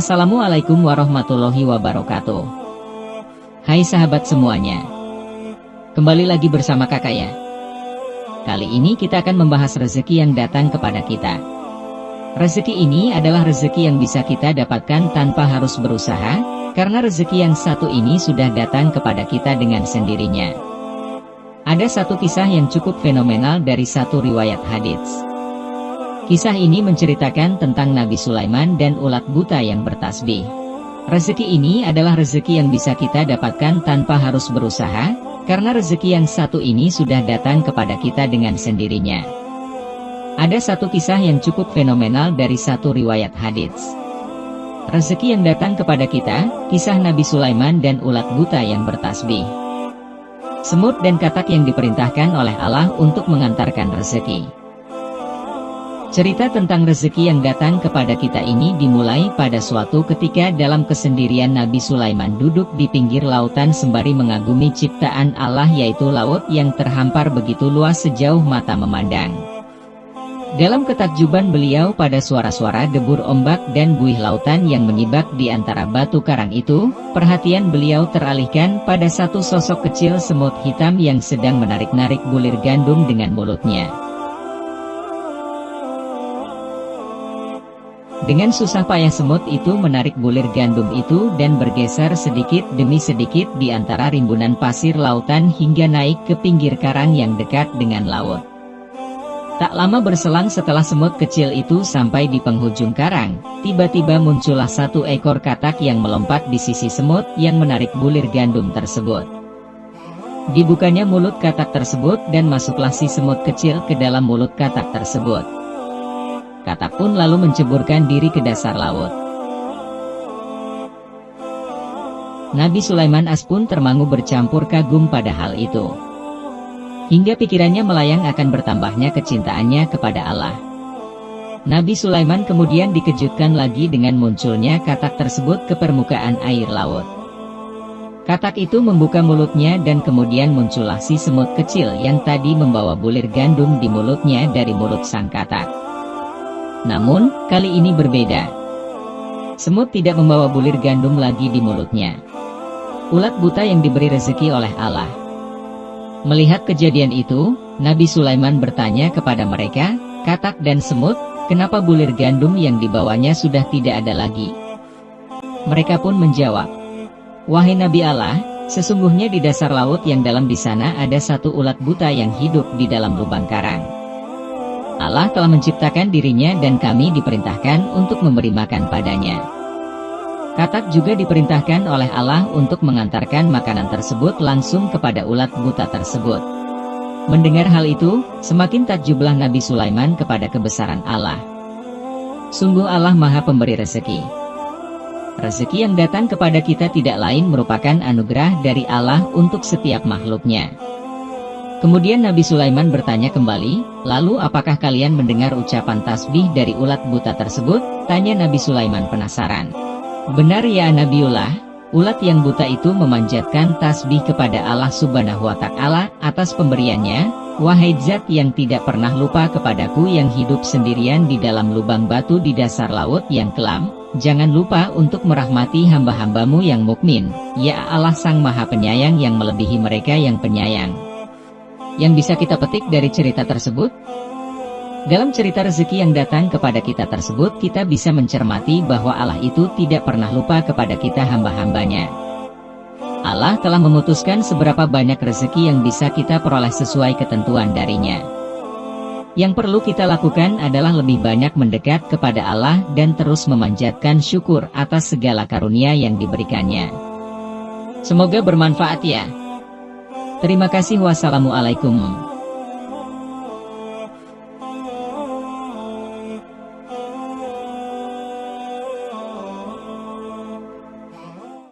Assalamualaikum warahmatullahi wabarakatuh. Hai sahabat semuanya, kembali lagi bersama kakak ya. Kali ini kita akan membahas rezeki yang datang kepada kita. Rezeki ini adalah rezeki yang bisa kita dapatkan tanpa harus berusaha, karena rezeki yang satu ini sudah datang kepada kita dengan sendirinya. Ada satu kisah yang cukup fenomenal dari satu riwayat hadits. Kisah ini menceritakan tentang Nabi Sulaiman dan ulat buta yang bertasbih. Rezeki ini adalah rezeki yang bisa kita dapatkan tanpa harus berusaha, karena rezeki yang satu ini sudah datang kepada kita dengan sendirinya. Ada satu kisah yang cukup fenomenal dari satu riwayat hadits. Rezeki yang datang kepada kita, kisah Nabi Sulaiman dan ulat buta yang bertasbih. Semut dan katak yang diperintahkan oleh Allah untuk mengantarkan rezeki. Cerita tentang rezeki yang datang kepada kita ini dimulai pada suatu ketika dalam kesendirian Nabi Sulaiman duduk di pinggir lautan sembari mengagumi ciptaan Allah, yaitu laut yang terhampar begitu luas sejauh mata memandang. Dalam ketakjuban beliau pada suara-suara debur ombak dan buih lautan yang menyibak di antara batu karang itu, perhatian beliau teralihkan pada satu sosok kecil semut hitam yang sedang menarik-narik bulir gandum dengan mulutnya. Dengan susah payah semut itu menarik bulir gandum itu dan bergeser sedikit demi sedikit di antara rimbunan pasir lautan hingga naik ke pinggir karang yang dekat dengan laut. Tak lama berselang setelah semut kecil itu sampai di penghujung karang, tiba-tiba muncullah satu ekor katak yang melompat di sisi semut yang menarik bulir gandum tersebut. Dibukanya mulut katak tersebut dan masuklah si semut kecil ke dalam mulut katak tersebut. Katak pun lalu menceburkan diri ke dasar laut. Nabi Sulaiman pun termangu bercampur kagum pada hal itu. Hingga pikirannya melayang akan bertambahnya kecintaannya kepada Allah. Nabi Sulaiman kemudian dikejutkan lagi dengan munculnya katak tersebut ke permukaan air laut. Katak itu membuka mulutnya dan kemudian muncullah si semut kecil yang tadi membawa bulir gandum di mulutnya dari mulut sang katak. Namun, kali ini berbeda. Semut tidak membawa bulir gandum lagi di mulutnya. Ulat buta yang diberi rezeki oleh Allah. Melihat kejadian itu, Nabi Sulaiman bertanya kepada mereka, katak dan semut, kenapa bulir gandum yang dibawanya sudah tidak ada lagi? Mereka pun menjawab, wahai Nabi Allah, sesungguhnya di dasar laut yang dalam di sana ada satu ulat buta yang hidup di dalam lubang karang. Allah telah menciptakan dirinya dan kami diperintahkan untuk memberi makan padanya. Katak juga diperintahkan oleh Allah untuk mengantarkan makanan tersebut langsung kepada ulat buta tersebut. Mendengar hal itu, semakin takjublah Nabi Sulaiman kepada kebesaran Allah. Sungguh Allah Maha Pemberi rezeki. Rezeki yang datang kepada kita tidak lain merupakan anugerah dari Allah untuk setiap makhluknya. Kemudian Nabi Sulaiman bertanya kembali, lalu apakah kalian mendengar ucapan tasbih dari ulat buta tersebut? Tanya Nabi Sulaiman penasaran. Benar ya Nabiullah, ulat yang buta itu memanjatkan tasbih kepada Allah Subhanahu wa Ta'ala atas pemberiannya. Wahai zat yang tidak pernah lupa kepadaku yang hidup sendirian di dalam lubang batu di dasar laut yang kelam, jangan lupa untuk merahmati hamba-hambamu yang mukmin, ya Allah Sang Maha Penyayang yang melebihi mereka yang penyayang. Yang bisa kita petik dari cerita tersebut? Dalam cerita rezeki yang datang kepada kita tersebut, kita bisa mencermati bahwa Allah itu tidak pernah lupa kepada kita hamba-hambanya. Allah telah memutuskan seberapa banyak rezeki yang bisa kita peroleh sesuai ketentuan darinya. Yang perlu kita lakukan adalah lebih banyak mendekat kepada Allah dan terus memanjatkan syukur atas segala karunia yang diberikannya. Semoga bermanfaat ya. Terima kasih. Wassalamualaikum.